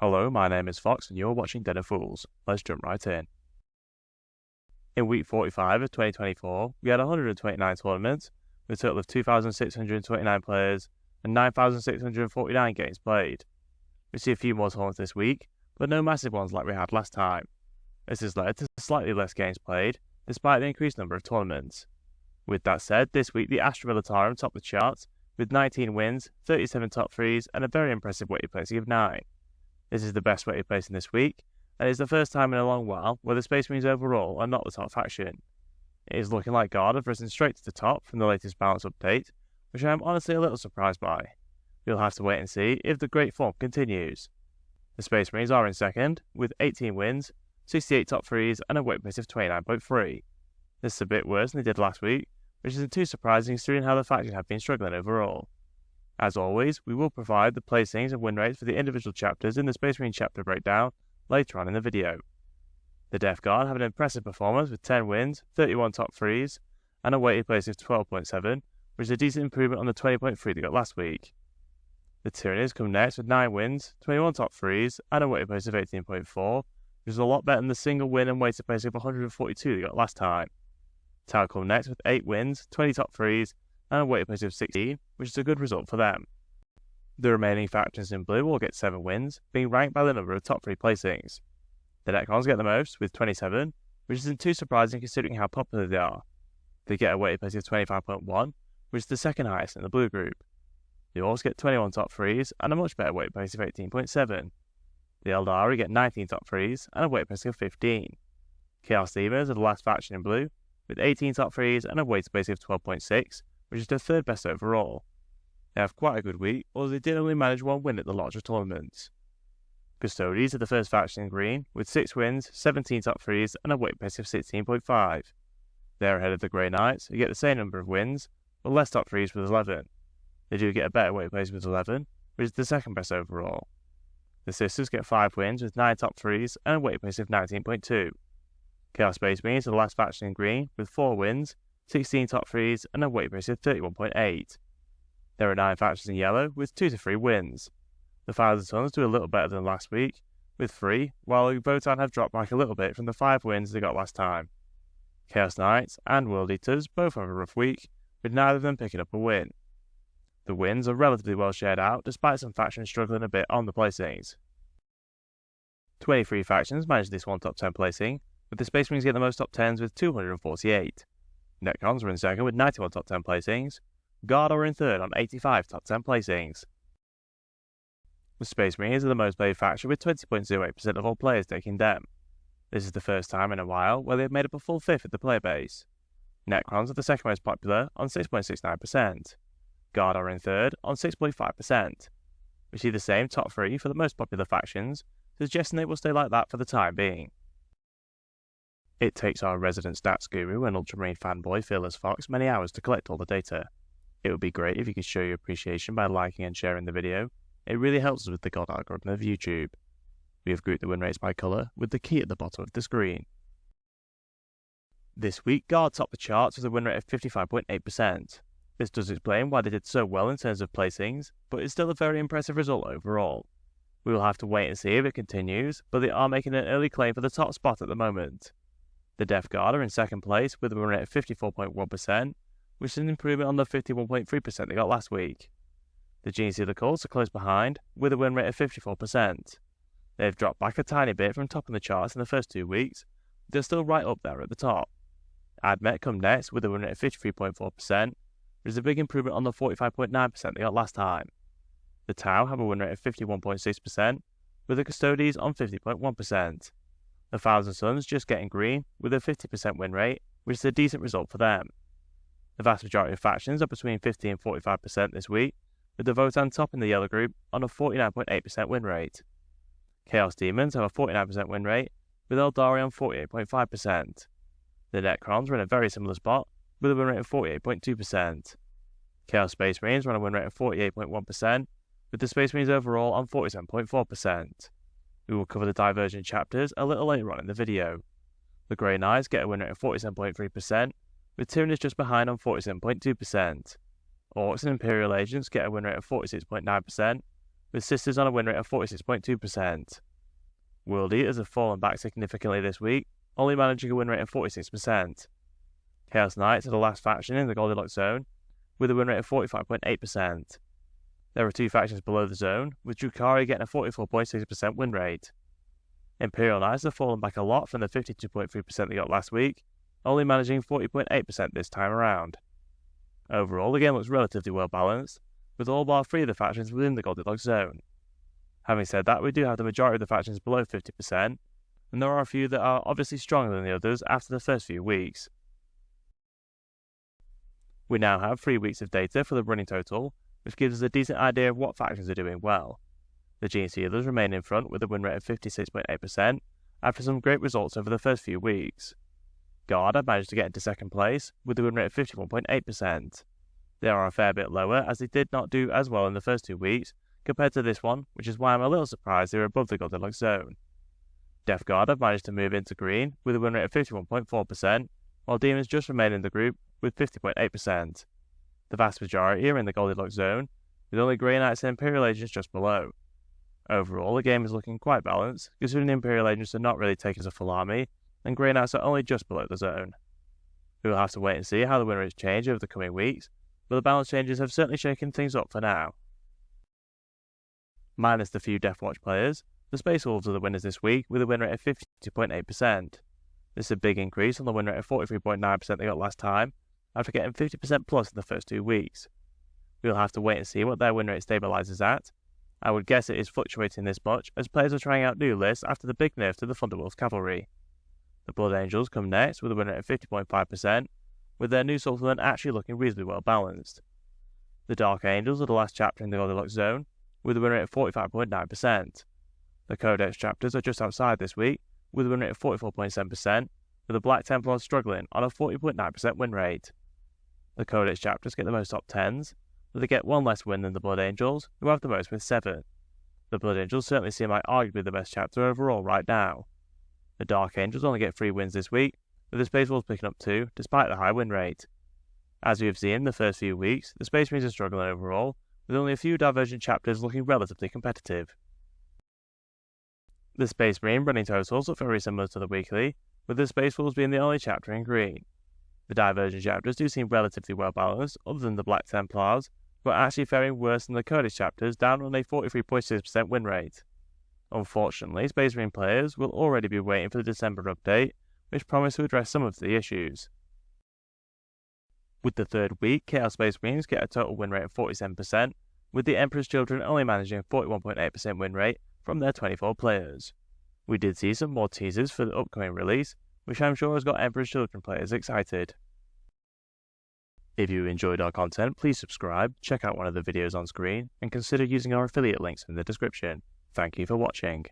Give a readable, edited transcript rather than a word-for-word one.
Hello, my name is Fox and you're watching Den of Fools. Let's jump right in. In week 45 of 2024, we had 129 tournaments with a total of 2,629 players and 9,649 games played. We see a few more tournaments this week, but no massive ones like we had last time. This has led to slightly less games played, despite the increased number of tournaments. With that said, this week the Astra Militarum topped the charts with 19 wins, 37 top 3s and a very impressive weighted placing of 9. This is the best weighted placing this week, and it's the first time in a long while where the Space Marines overall are not the top faction. It is looking like Guard have risen straight to the top from the latest balance update, which I am honestly a little surprised by. We'll have to wait and see if the great form continues. The Space Marines are in second, with 18 wins, 68 top 3s and a weight place of 29.3. This is a bit worse than they did last week, which isn't too surprising considering how the faction have been struggling overall. As always, we will provide the placings and win rates for the individual chapters in the Space Marine chapter breakdown later on in the video. The Death Guard have an impressive performance with 10 wins, 31 top 3s, and a weighted place of 12.7, which is a decent improvement on the 20.3 they got last week. The Tyranids come next with 9 wins, 21 top 3s, and a weighted place of 18.4, which is a lot better than the single win and weighted place of 142 they got last time. Tau come next with 8 wins, 20 top 3s, and a weighted place of 16, which is a good result for them. The remaining factions in blue all get 7 wins, being ranked by the number of top 3 placings. The Necrons get the most, with 27, which isn't too surprising considering how popular they are. They get a weighted place of 25.1, which is the second highest in the blue group. The Orcs get 21 top 3s and a much better weighted place of 18.7. The Eldari get 19 top 3s and a weighted place of 15. Chaos Demons are the last faction in blue, with 18 top 3s and a weighted place of 12.6, which is their third best overall. They have quite a good week, although they did only manage 1 win at the larger tournaments. Custodies are the first faction in green, with 6 wins, 17 top 3s and a weight place of 16.5. They are ahead of the Grey Knights, who get the same number of wins, but less top 3s with 11. They do get a better weight place with 11, which is the second best overall. The Sisters get 5 wins with 9 top 3s and a weight place of 19.2. Chaos Space Marines are the last faction in green, with 4 wins, 16 top 3s and a weight place of 31.8. There are 9 factions in yellow, with 2 to 3 wins. The Thousand Sons do a little better than last week, with 3, while Votan have dropped back a little bit from the 5 wins they got last time. Chaos Knights and World Eaters both have a rough week, with neither of them picking up a win. The wins are relatively well shared out, despite some factions struggling a bit on the placings. 23 factions managed this one top 10 placing, with the Space Marines get the most top 10s with 248. Necrons are in second with 91 top 10 placings. Guard are in third on 85 top 10 placings. The Space Marines are the most played faction with 20.08% of all players taking them. This is the first time in a while where they have made up a full fifth of the player base. Necrons are the second most popular on 6.69%. Guard are in third on 6.5%. We see the same top 3 for the most popular factions, suggesting they will stay like that for the time being. It takes our resident stats guru and Ultramarine fanboy Fearless Fox many hours to collect all the data. It would be great if you could show your appreciation by liking and sharing the video. It really helps us with the God algorithm of YouTube. We have grouped the win rates by colour, with the key at the bottom of the screen. This week, Guard topped the charts with a win rate of 55.8%. This does explain why they did so well in terms of placings, but it's still a very impressive result overall. We will have to wait and see if it continues, but they are making an early claim for the top spot at the moment. The Death Guard are in second place with a win rate of 54.1%, which is an improvement on the 51.3% they got last week. The Gene Stealer Cults are close behind, with a win rate of 54%. They have dropped back a tiny bit from topping the charts in the first 2 weeks, but they're still right up there at the top. Admet come next with a win rate of 53.4%, which is a big improvement on the 45.9% they got last time. The Tau have a win rate of 51.6%, with the Custodies on 50.1%. The Thousand Sons just getting green, with a 50% win rate, which is a decent result for them. The vast majority of factions are between 50 and 45% this week, with the Votan top in the yellow group on a 49.8% win rate. Chaos Demons have a 49% win rate, with Eldari on 48.5%. The Necrons are in a very similar spot, with a win rate of 48.2%. Chaos Space Marines run a win rate of 48.1%, with the Space Marines overall on 47.4%. We will cover the Divergent chapters a little later on in the video. The Grey Knights get a win rate of 47.3%, with Tyranids just behind on 47.2%. Orcs and Imperial Agents get a win rate of 46.9%, with Sisters on a win rate of 46.2%. World Eaters have fallen back significantly this week, only managing a win rate of 46%. Chaos Knights are the last faction in the Goldilocks zone, with a win rate of 45.8%. There are two factions below the zone, with Drukhari getting a 44.6% win rate. Imperial Knights have fallen back a lot from the 52.3% they got last week, only managing 40.8% this time around. Overall, the game looks relatively well balanced, with all bar 3 of the factions within the Goldilocks zone. Having said that, we do have the majority of the factions below 50%, and there are a few that are obviously stronger than the others after the first few weeks. We now have 3 weeks of data for the running total, which gives us a decent idea of what factions are doing well. The Gene Stealers remain in front with a win rate of 56.8% after some great results over the first few weeks. Guard have managed to get into second place with a win rate of 51.8%. They are a fair bit lower as they did not do as well in the first 2 weeks compared to this one, which is why I'm a little surprised they are above the Goldilocks zone. Death Guard have managed to move into green with a win rate of 51.4%, while Demons just remain in the group with 50.8%. The vast majority are in the Goldilocks zone, with only Grey Knights and Imperial Agents just below. Overall, the game is looking quite balanced, considering the Imperial Agents are not really taken as a full army, and Grey Knights are only just below the zone. We will have to wait and see how the win rates change over the coming weeks, but the balance changes have certainly shaken things up for now. Minus the few Deathwatch players, the Space Wolves are the winners this week with a win rate of 52.8%. This is a big increase on the win rate of 43.9% they got last time, after getting 50% plus in the first 2 weeks. We will have to wait and see what their win rate stabilises at. I would guess it is fluctuating this much as players are trying out new lists after the big nerf to the Thunderwolf Cavalry. The Blood Angels come next with a win rate of 50.5%, with their new supplement actually looking reasonably well balanced. The Dark Angels are the last chapter in the Goldilocks zone, with a win rate of 45.9%. The Codex chapters are just outside this week, with a win rate of 44.7%, with the Black Templars struggling on a 40.9% win rate. The Codex chapters get the most top 10s, but they get one less win than the Blood Angels, who have the most with 7. The Blood Angels certainly seem like arguably the best chapter overall right now. The Dark Angels only get 3 wins this week, with the Space Wolves picking up 2, despite the high win rate. As we have seen in the first few weeks, the Space Marines are struggling overall, with only a few divergent chapters looking relatively competitive. The Space Marine running totals look very similar to the weekly, with the Space Wolves being the only chapter in green. The divergent chapters do seem relatively well balanced, other than the Black Templars, who are actually faring worse than the Codex chapters, down on a 43.6% win rate. Unfortunately, Space Marine players will already be waiting for the December update, which promised to address some of the issues. With the third week, Chaos Space Marines get a total win rate of 47%, with the Emperor's Children only managing a 41.8% win rate from their 24 players. We did see some more teasers for the upcoming release, which I'm sure has got Emperor's Children players excited. If you enjoyed our content, please subscribe, check out one of the videos on screen, and consider using our affiliate links in the description. Thank you for watching.